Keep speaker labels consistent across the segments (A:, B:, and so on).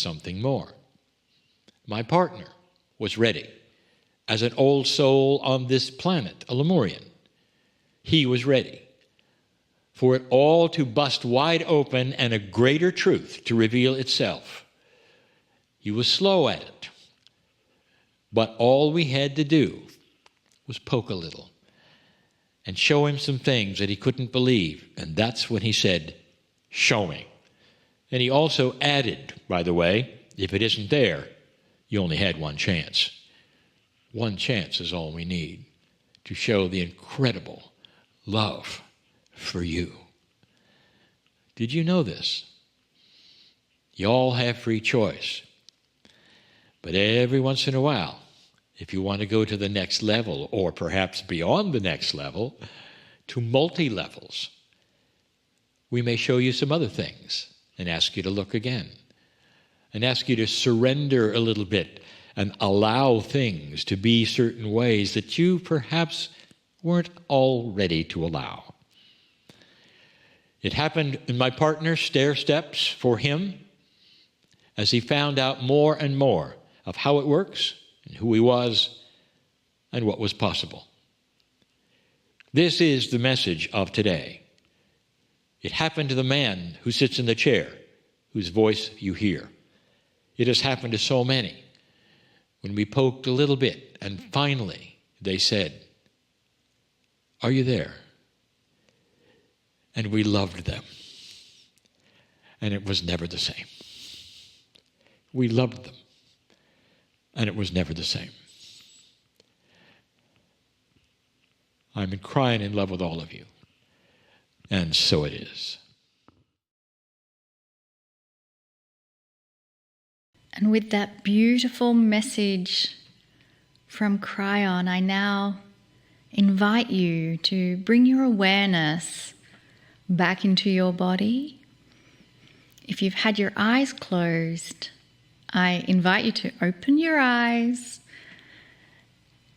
A: something more. My partner was ready as an old soul on this planet, a Lemurian. He was ready for it all to bust wide open and a greater truth to reveal itself. He was slow at it, but all we had to do was poke a little and show him some things that he couldn't believe, and that's when he said, "Show me." And he also added, by the way, if it isn't there, you only had one chance. One chance is all we need to show the incredible love for you. Did you know this? You all have free choice. But every once in a while, if you want to go to the next level, or perhaps beyond the next level, to multi-levels, we may show you some other things and ask you to look again, and ask you to surrender a little bit and allow things to be certain ways that you perhaps weren't all ready to allow. It happened in my partner's stair steps for him as he found out more and more of how it works and who he was and what was possible. This is the message of today. It happened to the man who sits in the chair, whose voice you hear. It has happened to so many. When we poked a little bit, and finally they said, "Are you there?" And we loved them. And it was never the same. We loved them. And it was never the same. I'm crying in love with all of you. And so it is.
B: And with that beautiful message from Kryon, I now invite you to bring your awareness back into your body. If you've had your eyes closed, I invite you to open your eyes.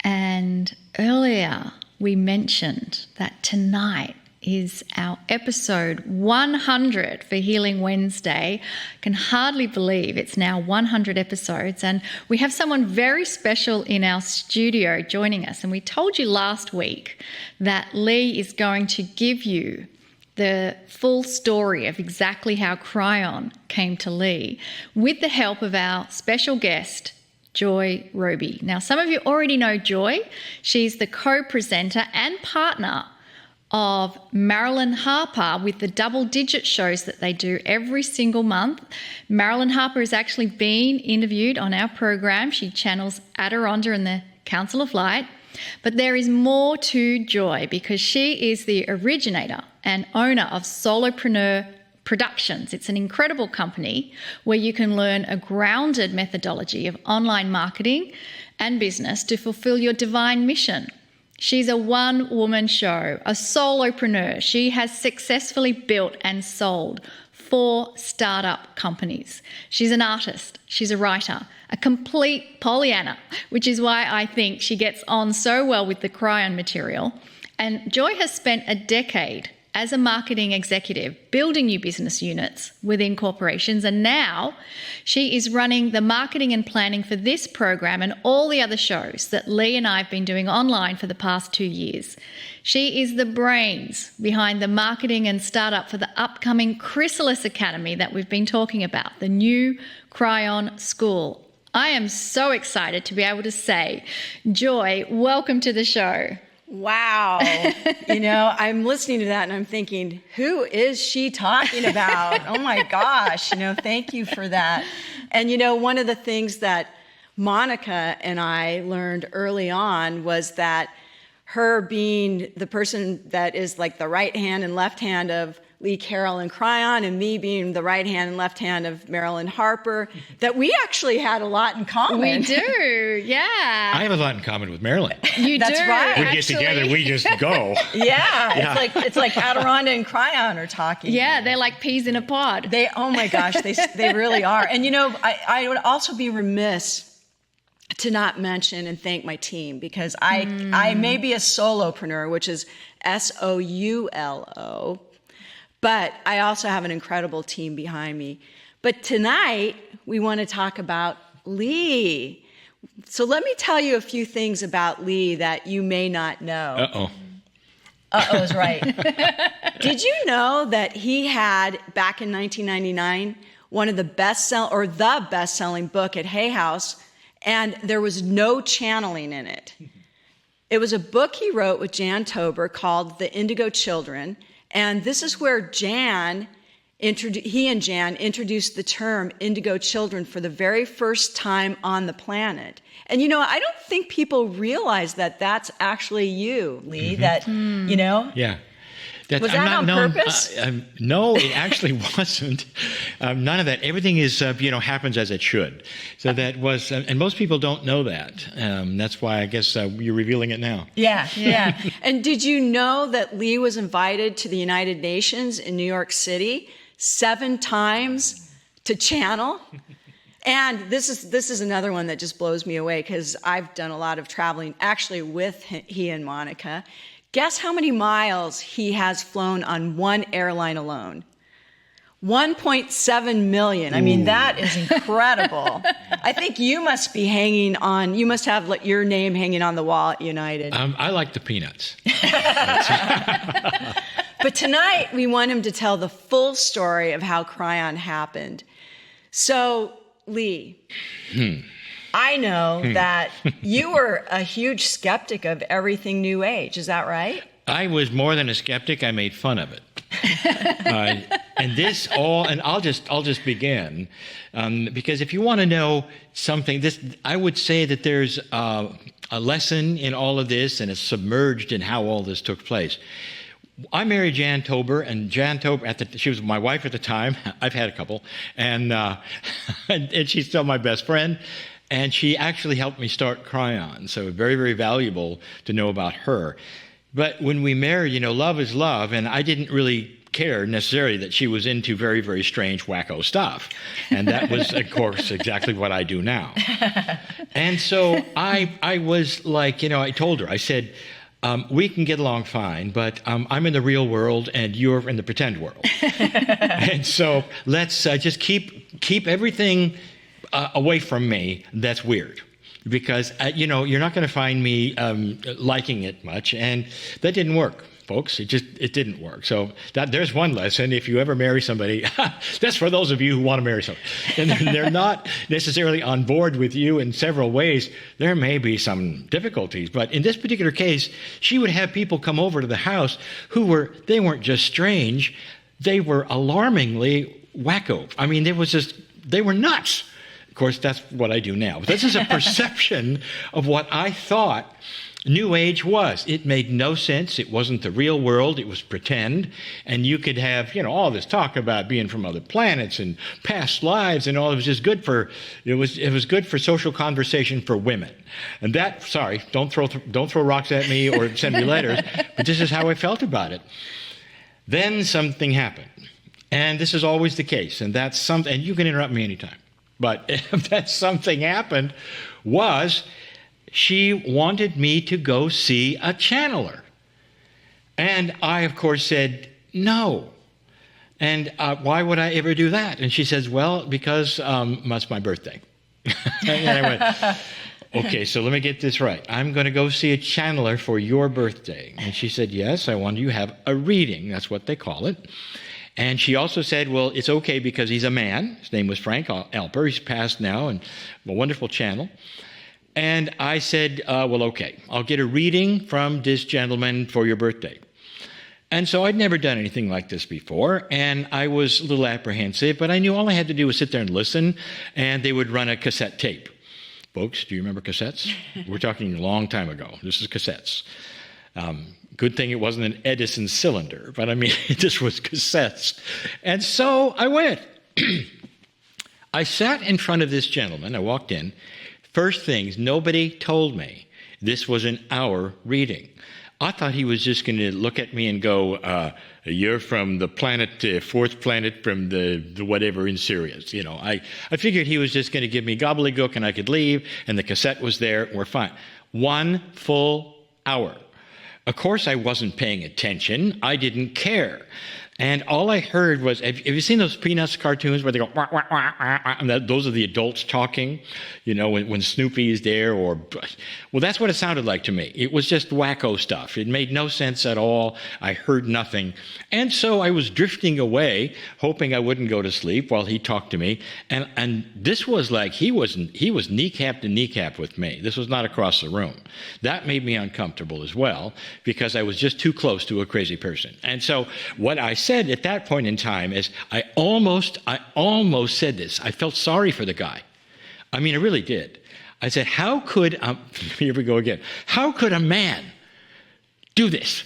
B: And earlier we mentioned that tonight is our episode 100 for Healing Wednesday. I can hardly believe it's now 100 episodes, and we have someone very special in our studio joining us. And we told you last week that Lee is going to give you the full story of exactly how Kryon came to Lee with the help of our special guest, Joy Roby. Now, some of you already know Joy. She's the co-presenter and partner of Marilyn Harper with the double-digit shows that they do every single month. Marilyn Harper has actually been interviewed on our program. She channels Adironda and the Council of Light. But there is more to Joy because she is the originator and owner of Solopreneur Productions. It's an incredible company where you can learn a grounded methodology of online marketing and business to fulfill your divine mission. She's a one-woman show, a solopreneur. She has successfully built and sold 4 startup companies. She's an artist. She's a writer, a complete Pollyanna, which is why I think she gets on so well with the Kryon material. And Joy has spent a decade as a marketing executive building new business units within corporations, and now she is running the marketing and planning for this program and all the other shows that Lee and I have been doing online for the past 2 years. She is the brains behind the marketing and startup for the upcoming Chrysalis Academy that we've been talking about, the new Kryon School. I am so excited to be able to say, Joy, welcome to the show.
C: Wow. I'm listening to that and I'm thinking, who is she talking about? Oh my gosh, thank you for that. And one of the things that Monica and I learned early on was that her being the person that is like the right hand and left hand of Lee, Carroll, and Kryon, and me being the right hand and left hand of Marilyn Harper, that we actually had a lot in common.
B: We do, yeah.
A: I have a lot in common with Marilyn.
B: You
C: That's
B: do.
C: right.
A: We get together, we just go.
C: Yeah. It's like Adironda and Kryon are talking.
B: Yeah, they're like peas in a pod.
C: Oh my gosh, they really are. And I would also be remiss to not mention and thank my team, because I may be a solopreneur, which is SOULO, but I also have an incredible team behind me. But tonight, we want to talk about Lee. So let me tell you a few things about Lee that you may not know.
A: Uh-oh.
C: Uh-oh is right. Did you know that he had, back in 1999, one of the best-selling book at Hay House, and there was no channeling in it. It was a book he wrote with Jan Tober called The Indigo Children, and this is where he and Jan introduced the term indigo children for the very first time on the planet. And, I don't think people realize that that's actually you, Lee, that.
A: Yeah.
C: Was that on purpose?
A: No, it actually wasn't. None of that. Everything is, happens as it should. So that was, and most people don't know that. That's why I guess you're revealing it now.
C: Yeah. And did you know that Lee was invited to the United Nations in New York City 7 times to channel? And this is another one that just blows me away because I've done a lot of traveling actually with he and Monica. Guess how many miles he has flown on one airline alone? 1.7 million. I mean, that is incredible. I think you must have your name hanging on the wall at United.
A: I like the peanuts.
C: But tonight, we want him to tell the full story of how Kryon happened. So, Lee, I know that you were a huge skeptic of everything New Age. Is that right?
A: I was more than a skeptic. I made fun of it. And I'll just begin because if you want to know something, I would say that there's a lesson in all of this, and it's submerged in how all this took place. I married Jan Tober, and Jan Tober, she was my wife at the time. I've had a couple, and she's still my best friend. And she actually helped me start Kryon, so very, very valuable to know about her. But when we married, love is love, and I didn't really care necessarily that she was into very, very strange, wacko stuff. And that was, of course, exactly what I do now. And so I was like, I told her, I said, we can get along fine, but I'm in the real world and you're in the pretend world. And so let's just keep everything away from me that's weird. Because, you're not going to find me liking it much. And that didn't work, folks. It didn't work. So there's one lesson. If you ever marry somebody, that's for those of you who want to marry somebody. And they're not necessarily on board with you in several ways. There may be some difficulties. But in this particular case, she would have people come over to the house they weren't just strange. They were alarmingly wacko. I mean, they were nuts. Of course, that's what I do now. But this is a perception of what I thought New Age was. It made no sense. It wasn't the real world. It was pretend. And you could have, all this talk about being from other planets and past lives and all. It was just good it was good for social conversation for women. And don't throw rocks at me or send me letters, but this is how I felt about it. Then something happened. And this is always the case. And that's something, and you can interrupt me anytime. But if that something happened was she wanted me to go see a channeler. And I, of course, said, no. And why would I ever do that? And she says, well, because that's my birthday. And I went, okay, so let me get this right. I'm going to go see a channeler for your birthday. And she said, yes, I want you to have a reading. That's what they call it. And she also said, well, it's okay because he's a man. His name was Frank Alper. He's passed now and a wonderful channel. And I said, well, okay, I'll get a reading from this gentleman for your birthday. And so I'd never done anything like this before, and I was a little apprehensive, but I knew all I had to do was sit there and listen, and they would run a cassette tape. Folks, do you remember cassettes? We're talking a long time ago. This is cassettes. Good thing it wasn't an Edison cylinder, but I mean, this was cassettes. And so I went. I sat in front of this gentleman. I walked in. First things, nobody told me this was an hour reading. I thought he was just going to look at me and go, you're from the planet, fourth planet from the whatever in Sirius. I figured he was just going to give me gobbledygook and I could leave, and the cassette was there, and we're fine. 1 full hour. Of course, I wasn't paying attention. I didn't care. And all I heard was, have you seen those Peanuts cartoons where they go, wah, wah, wah, wah, wah, and those are the adults talking, when Snoopy is there, well, that's what it sounded like to me. It was just wacko stuff. It made no sense at all. I heard nothing. And so I was drifting away, hoping I wouldn't go to sleep while he talked to me. And this was like, he was kneecap to kneecap with me. This was not across the room. That made me uncomfortable as well, because I was just too close to a crazy person. And so what I said at that point in time is, I almost said this. I felt sorry for the guy. I mean, I really did. I said, how could, here we go again. How could a man do this?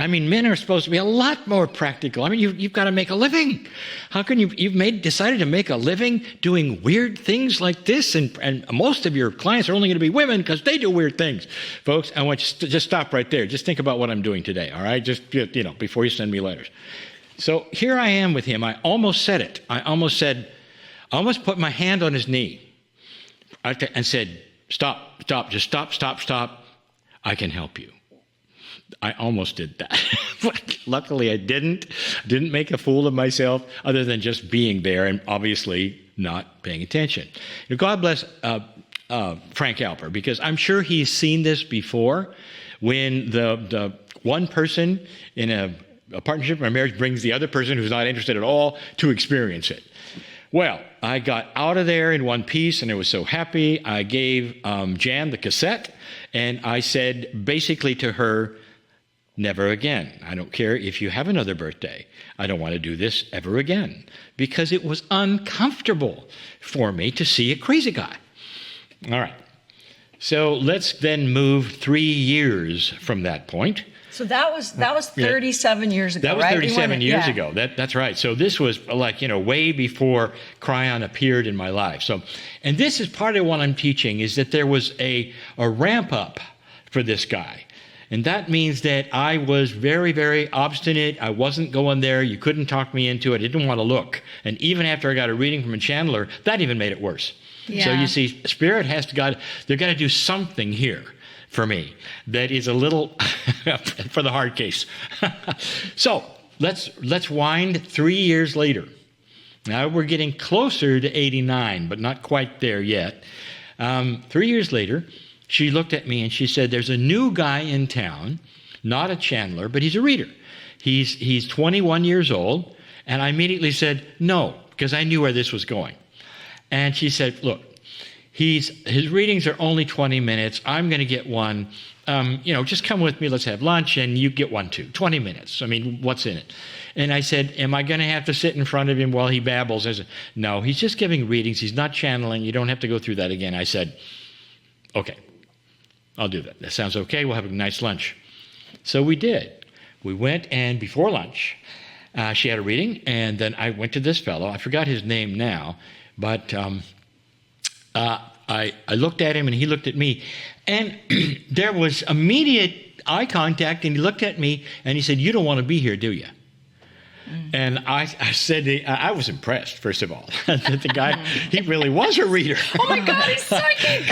A: I mean, men are supposed to be a lot more practical. I mean, you've got to make a living. How can you've decided to make a living doing weird things like this? And most of your clients are only going to be women because they do weird things. Folks, I want you to just stop right there. Just think about what I'm doing today, all right? Just, before you send me letters. So here I am with him. I almost said it. I almost put my hand on his knee and said, stop, just stop. I can help you. I almost did that. But luckily I didn't make a fool of myself, other than just being there and obviously not paying attention. God bless Frank Alper, because I'm sure he's seen this before, when the one person in a partnership or a marriage brings the other person who's not interested at all to experience it. Well, I got out of there in one piece, and I was so happy. I gave Jan the cassette, and I said basically to her, never again. I don't care if you have another birthday. I don't want to do this ever again, because it was uncomfortable for me to see a crazy guy. All right. So let's then move 3 years from that point.
C: So that was 37 years ago,
A: right? That was
C: right?
A: 37 years ago. That's right. So this was like, way before Kryon appeared in my life. So, and this is part of what I'm teaching, is that there was a ramp up for this guy. And that means that I was very, very obstinate. I wasn't going there. You couldn't talk me into it. I didn't want to look. And even after I got a reading from a channeler, that even made it worse. Yeah. So you see, Spirit they've got to do something here for me that is a little for the hard case. So let's wind 3 years later. Now we're getting closer to 89, but not quite there yet. 3 years later, she looked at me and she said, there's a new guy in town, not a channeler, but he's a reader. He's 21 years old. And I immediately said, no, because I knew where this was going. And she said, look, his readings are only 20 minutes. I'm going to get one. Just come with me. Let's have lunch, and you get one too. 20 minutes. I mean, what's in it? And I said, am I going to have to sit in front of him while he babbles? I said, no, he's just giving readings. He's not channeling. You don't have to go through that again. I said, okay, I'll do that. That sounds okay. We'll have a nice lunch. So we did. We went, and before lunch, she had a reading, and then I went to this fellow. I forgot his name now, but I looked at him, and he looked at me. And there was immediate eye contact, and he looked at me, and he said, you don't want to be here, do you? And I said, I was impressed, first of all, that the guy, he really was a reader.
C: Oh my God, he's psychic!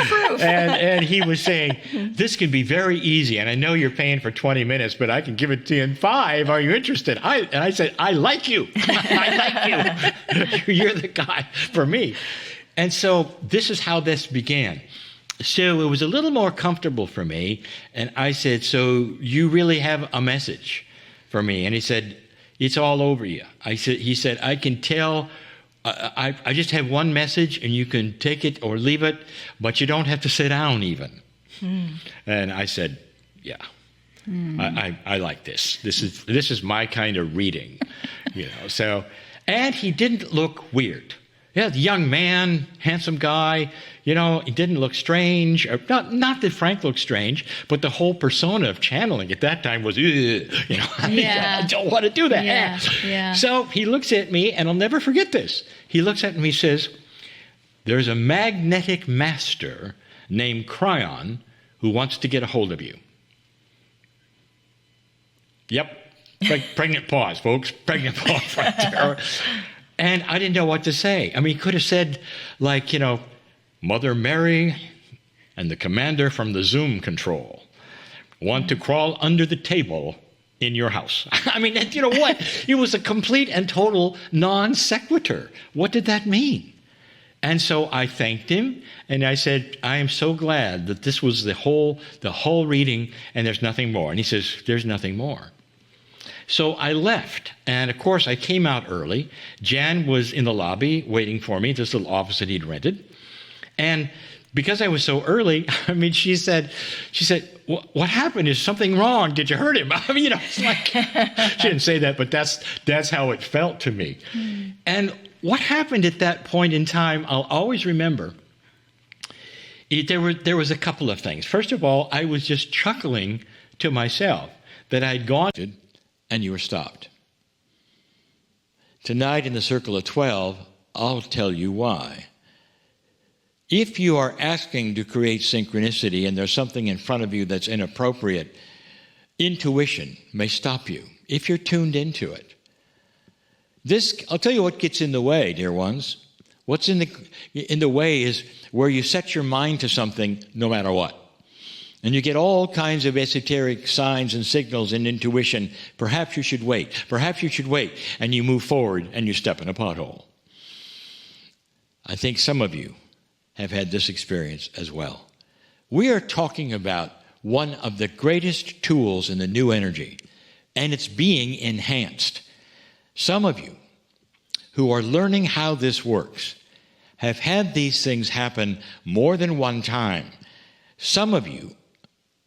C: Proof.
A: And he was saying, this can be very easy, and I know you're paying for 20 minutes, but I can give it to you in 5. Are you interested? And I said, I like you. I like you. You're the guy for me. And so this is how this began. So it was a little more comfortable for me, and I said, so you really have a message for me? And he said, it's all over you. He said, I can tell, I just have one message, and you can take it or leave it, but you don't have to sit down even. And I said, yeah, I like this. This is my kind of reading, So, and he didn't look weird. Yeah, the young man, handsome guy, he didn't look strange. Not that Frank looked strange, but the whole persona of channeling at that time was, I don't want to do that.
B: Yeah.
A: So he looks at me, and I'll never forget this. He looks at me and says, there's a magnetic master named Kryon who wants to get a hold of you. Yep. Pregnant pause, folks. Pregnant pause right there. And I didn't know what to say. I mean, he could have said, like, Mother Mary and the commander from the Zoom control want to crawl under the table in your house. I mean, you know what? It was a complete and total non sequitur. What did that mean? And so I thanked him, and I said, I am so glad that this was the whole reading, and there's nothing more. And he says, there's nothing more. So I left, and of course I came out early. Jan was in the lobby waiting for me, this little office that he'd rented. And because I was so early, I mean, she said, what happened? Is something wrong? Did you hurt him? I mean, you know, it's like, she didn't say that, but that's how it felt to me. And what happened at that point in time, I'll always remember. There was a couple of things. First of all, I was just chuckling to myself that I'd gone and you were stopped. Tonight in the Circle of 12, I'll tell you why. If you are asking to create synchronicity and there's something in front of you that's inappropriate, intuition may stop you if you're tuned into it. I'll tell you what gets in the way, dear ones. What's in the way is where you set your mind to something no matter what. And you get all kinds of esoteric signs and signals and intuition. Perhaps you should wait. Perhaps you should wait. And you move forward and you step in a pothole. I think some of you have had this experience as well. We are talking about one of the greatest tools in the new energy, and it's being enhanced. Some of you who are learning how this works have had these things happen more than one time. Some of you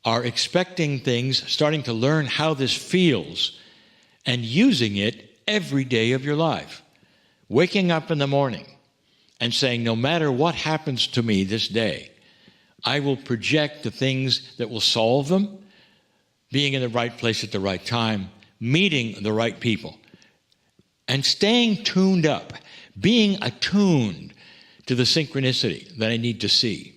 A: are expecting things, starting to learn how this feels, and using it every day of your life. Waking up in the morning and saying, no matter what happens to me this day, I will project the things that will solve them, being in the right place at the right time, meeting the right people, and staying tuned up, being attuned to the synchronicity that I need to see.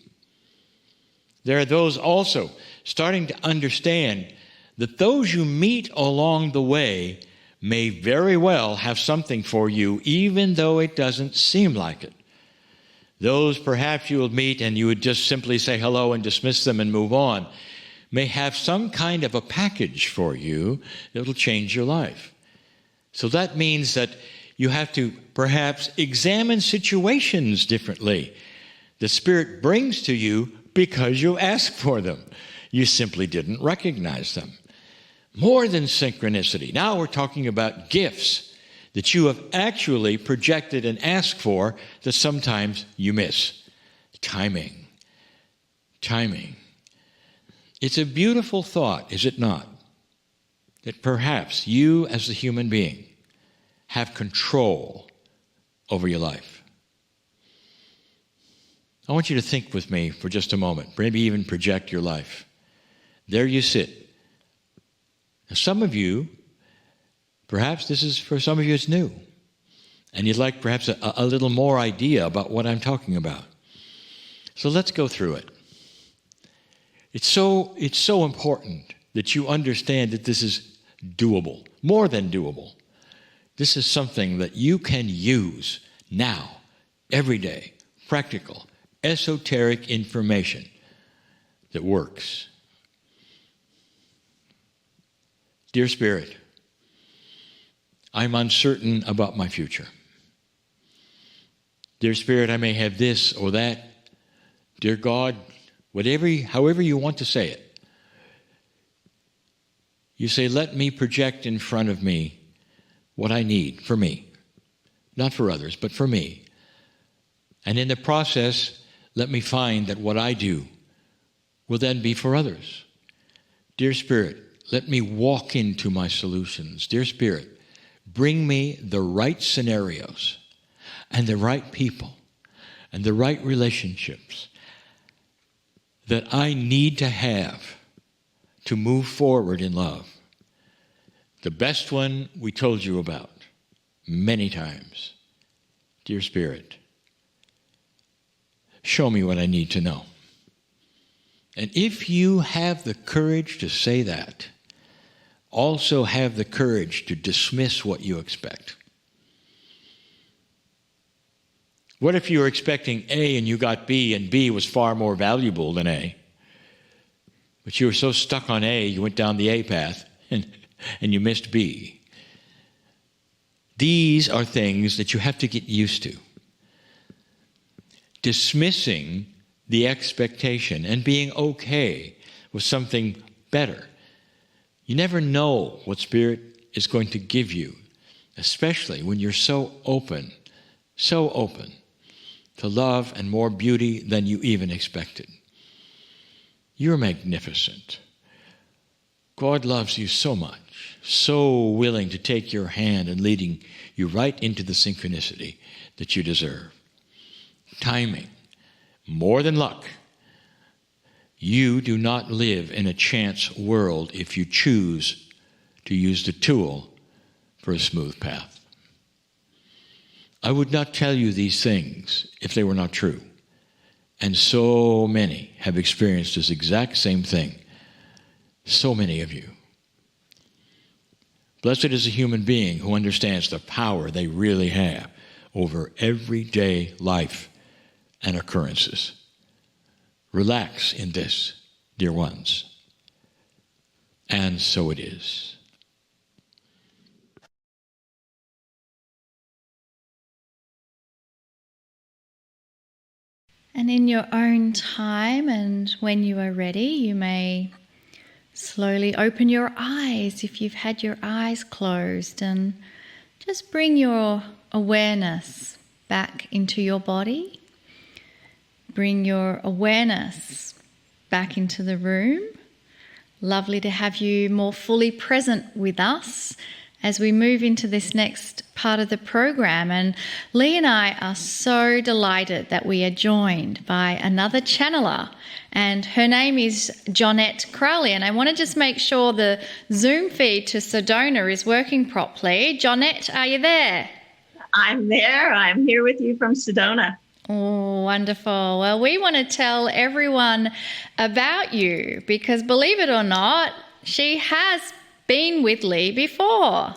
A: There are those also starting to understand that those you meet along the way may very well have something for you, even though it doesn't seem like it. Those perhaps you will meet and you would just simply say hello and dismiss them and move on, may have some kind of a package for you that will change your life. So that means that you have to perhaps examine situations differently. The Spirit brings to you because you asked for them. You simply didn't recognize them. More than synchronicity. Now we're talking about gifts that you have actually projected and asked for that sometimes you miss. Timing. It's a beautiful thought, is it not? That perhaps you as a human being have control over your life. I want you to think with me for just a moment, maybe even project your life. There you sit. Now, some of you, perhaps this is, for some of you, it's new. And you'd like perhaps a little more idea about what I'm talking about. So let's go through it. It's so important that you understand that this is doable, more than doable. This is something that you can use now, every day, practical, esoteric information that works. Dear Spirit, I'm uncertain about my future. Dear Spirit, I may have this or that. Dear God, however you want to say it. You say, let me project in front of me what I need for me. Not for others, but for me. And in the process, let me find that what I do will then be for others. Dear Spirit, let me walk into my solutions. Dear Spirit, bring me the right scenarios and the right people and the right relationships that I need to have to move forward in love. The best one we told you about many times. Dear Spirit, show me what I need to know. And if you have the courage to say that, also have the courage to dismiss what you expect. What if you were expecting A and you got B and B was far more valuable than A? But you were so stuck on A, you went down the A path and and you missed B. These are things that you have to get used to. Dismissing the expectation and being okay with something better. You never know what Spirit is going to give you, especially when you're so open to love and more beauty than you even expected. You're magnificent. God loves you so much, so willing to take your hand and leading you right into the synchronicity that you deserve. Timing, more than luck. You do not live in a chance world if you choose to use the tool for a smooth path. I would not tell you these things if they were not true. And so many have experienced this exact same thing. So many of you. Blessed is a human being who understands the power they really have over everyday life and occurrences. Relax in this, dear ones. And so it is.
B: And in your own time and when you are ready, you may slowly open your eyes if you've had your eyes closed, and just bring your awareness back into your body. Bring your awareness back into the room. Lovely to have you more fully present with us as we move into this next part of the program. And Lee and I are so delighted that we are joined by another channeler, and her name is Jonette Crowley. And I want to just make sure the Zoom feed to Sedona is working properly. Jonette, are you there?
D: I'm there. I'm here with you from Sedona.
B: Oh, wonderful. Well, we want to tell everyone about you because, believe it or not, she has been with Lee before.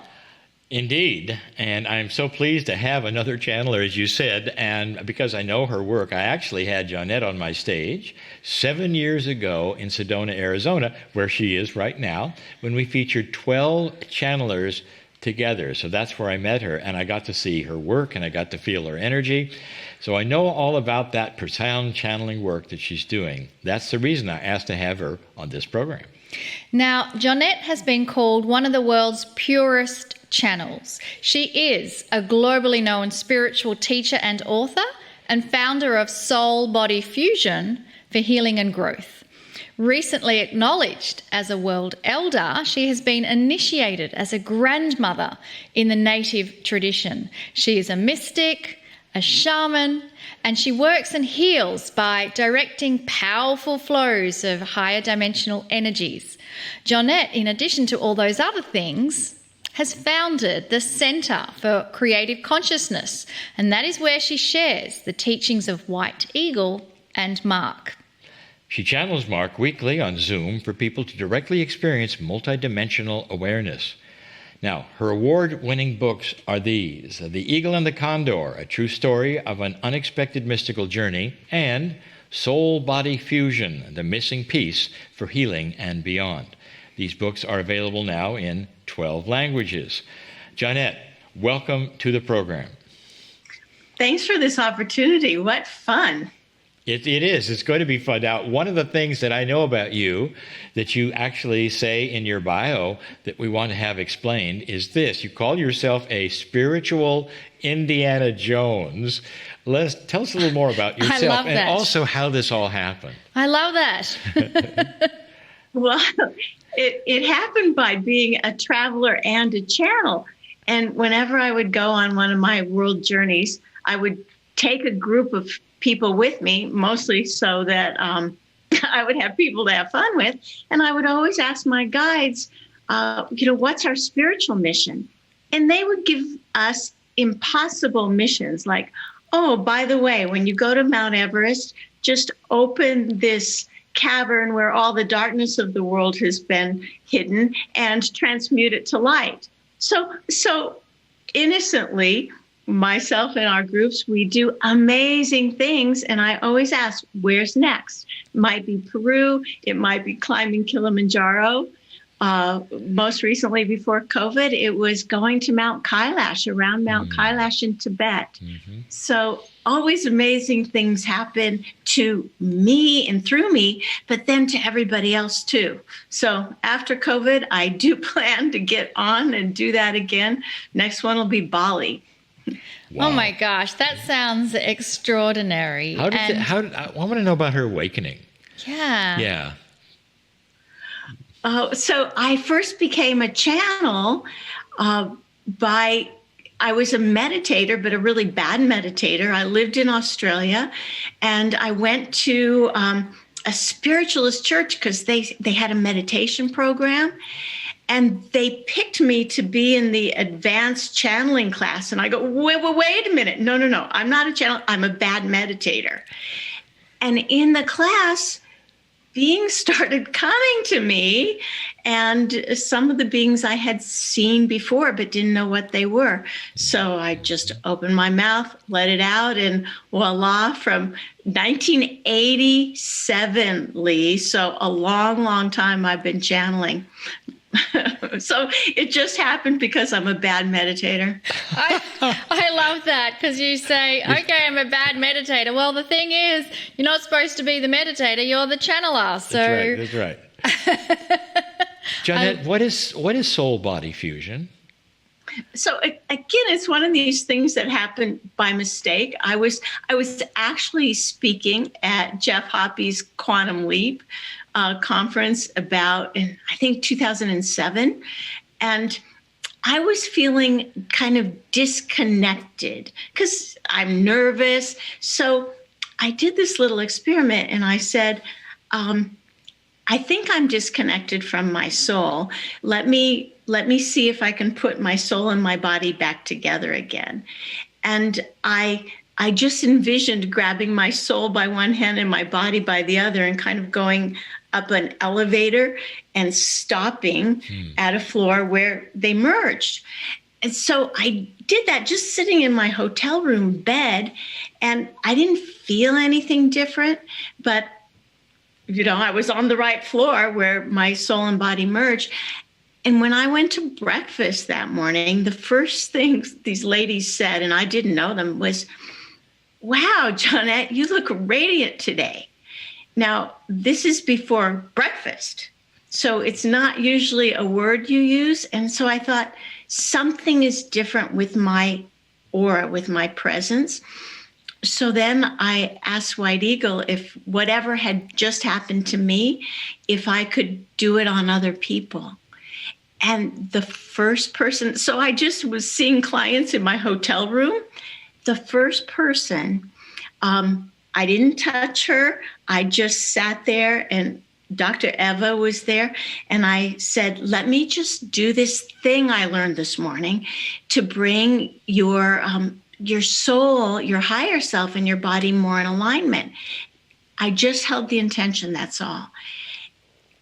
A: Indeed, and I'm so pleased to have another channeler, as you said, and because I know her work, I actually had Jonette on my stage 7 years ago in Sedona, Arizona, where she is right now, when we featured 12 channelers together. So that's where I met her, and I got to see her work, and I got to feel her energy. So I know all about that profound channeling work that she's doing. That's the reason I asked to have her on this program.
B: Now, Jonette has been called one of the world's purest channels. She is a globally known spiritual teacher and author, and founder of Soul Body Fusion for healing and growth. Recently acknowledged as a world elder, she has been initiated as a grandmother in the native tradition. She is a mystic, a shaman, and she works and heals by directing powerful flows of higher dimensional energies. Jonette, in addition to all those other things, has founded the Center for Creative Consciousness, and that is where she shares the teachings of White Eagle and Mark.
A: She channels Mark weekly on Zoom for people to directly experience multidimensional awareness. Now, her award-winning books are these: The Eagle and the Condor, a true story of an unexpected mystical journey, and Soul Body Fusion, the missing piece for healing and beyond. These books are available now in 12 languages. Jonette, welcome to the program.
D: Thanks for this opportunity. What fun.
A: It is. It's going to be fun. Now, one of the things that I know about you that you actually say in your bio that we want to have explained is this. You call yourself a spiritual Indiana Jones. Tell us a little more about yourself.
B: I love
A: and
B: that.
A: Also how this all happened.
B: I love that.
D: Well, it happened by being a traveler and a channel. And whenever I would go on one of my world journeys, I would take a group of people with me, mostly so that I would have people to have fun with. And I would always ask my guides, what's our spiritual mission? And they would give us impossible missions like, oh, by the way, when you go to Mount Everest, just open this cavern where all the darkness of the world has been hidden and transmute it to light. So innocently, myself and our groups, we do amazing things. And I always ask, where's next? It might be Peru. It might be climbing Kilimanjaro. most recently before COVID, it was going to Mount Kailash, around Mount Kailash in Tibet. So always amazing things happen to me and through me, but then to everybody else too. So after COVID, I do plan to get on and do that again. Next one will be Bali.
A: Wow.
B: Oh my gosh, that sounds extraordinary.
A: I want to know about her awakening.
B: Yeah.
A: Yeah.
D: So I first became a channel I was a meditator, but a really bad meditator. I lived in Australia, and I went to a spiritualist church because they had a meditation program, and they picked me to be in the advanced channeling class. And I go, wait a minute. No. I'm not a channel. I'm a bad meditator. And in the class, beings started coming to me, and some of the beings I had seen before but didn't know what they were. So I just opened my mouth, let it out, and voila, from 1987, Lee, so a long, long time I've been channeling. So it just happened because I'm a bad meditator.
B: I love that, because you say, okay, I'm a bad meditator. Well, the thing is, you're not supposed to be the meditator, you're the channeler. So
A: That's right. Jonette, what is soul body fusion?
D: So again, it's one of these things that happened by mistake. I was actually speaking at Jeff Hoppy's Quantum Leap conference about in, I think, 2007. And I was feeling kind of disconnected because I'm nervous. So I did this little experiment, and I said, I think I'm disconnected from my soul. Let me see if I can put my soul and my body back together again. And I just envisioned grabbing my soul by one hand and my body by the other and kind of going up an elevator and stopping at a floor where they merged. And so I did that just sitting in my hotel room bed, and I didn't feel anything different, but I was on the right floor where my soul and body merged. And when I went to breakfast that morning, the first thing these ladies said, and I didn't know them, was, "Wow, Jonette, you look radiant today." Now, this is before breakfast, so it's not usually a word you use. And so I thought something is different with my aura, with my presence. So then I asked White Eagle if whatever had just happened to me, if I could do it on other people. And the first person, so I just was seeing clients in my hotel room. The first person, I didn't touch her. I just sat there, and Dr. Eva was there. And I said, let me just do this thing I learned this morning to bring your soul, your higher self, and your body more in alignment. I just held the intention, that's all.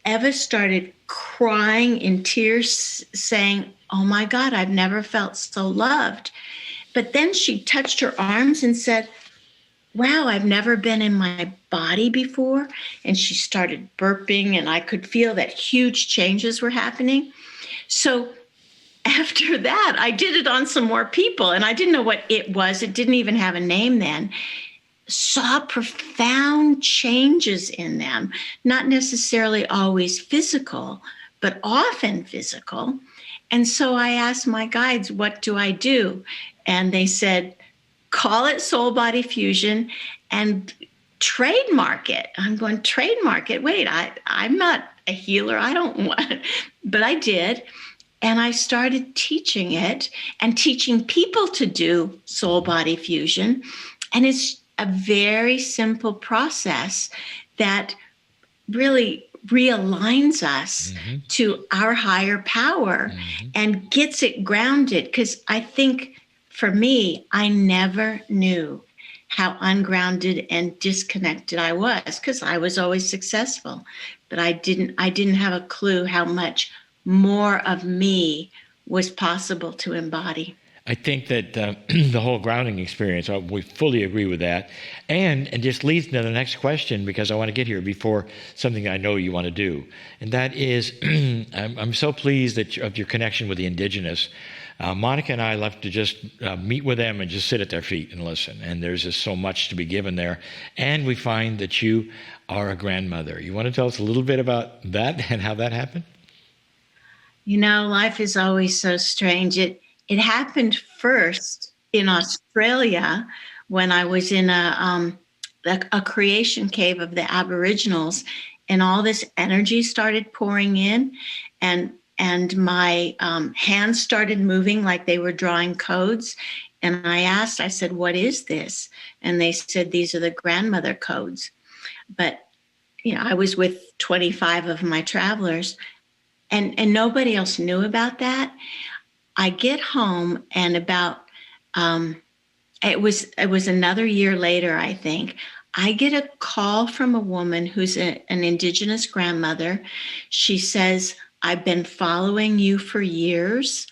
D: Eva started crying in tears, saying, "Oh my God, I've never felt so loved." But then she touched her arms and said, "Wow, I've never been in my body before." And she started burping, and I could feel that huge changes were happening. So after that, I did it on some more people, and I didn't know what it was. It didn't even have a name then. Saw profound changes in them, not necessarily always physical, but often physical. And so I asked my guides, what do I do? And they said, call it soul body fusion and trademark it. I'm going, trademark it? Wait, I'm not a healer. I don't want, but I did. And I started teaching it and teaching people to do soul body fusion. And it's a very simple process that really realigns us to our higher power and gets it grounded. Because I think for me, I never knew how ungrounded and disconnected I was, because I was always successful, but I didn't have a clue how much more of me was possible to embody.
A: I think that the whole grounding experience, we fully agree with that. And just leads to the next question, because I want to get here before something I know you want to do. And that is, I'm so pleased of your connection with the indigenous. Monica and I love to just meet with them and just sit at their feet and listen. And there's just so much to be given there. And we find that you are a grandmother. You want to tell us a little bit about that and how that happened?
D: You know, life is always so strange. It happened first in Australia when I was in a creation cave of the Aboriginals, and all this energy started pouring in, and my hands started moving like they were drawing codes. And I said, what is this? And they said, these are the grandmother codes. But, you know, I was with 25 of my travelers, and nobody else knew about that. I get home, and about, it was another year later, I think, I get a call from a woman who's an indigenous grandmother. She says, I've been following you for years.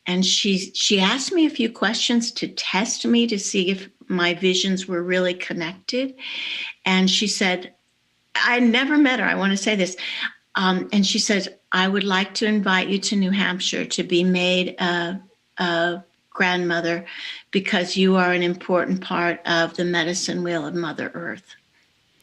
D: And she asked me a few questions to test me to see if my visions were really connected. And she said, I never met her. I want to say this. And she said, I would like to invite you to New Hampshire to be made a grandmother, because you are an important part of the medicine wheel of Mother Earth.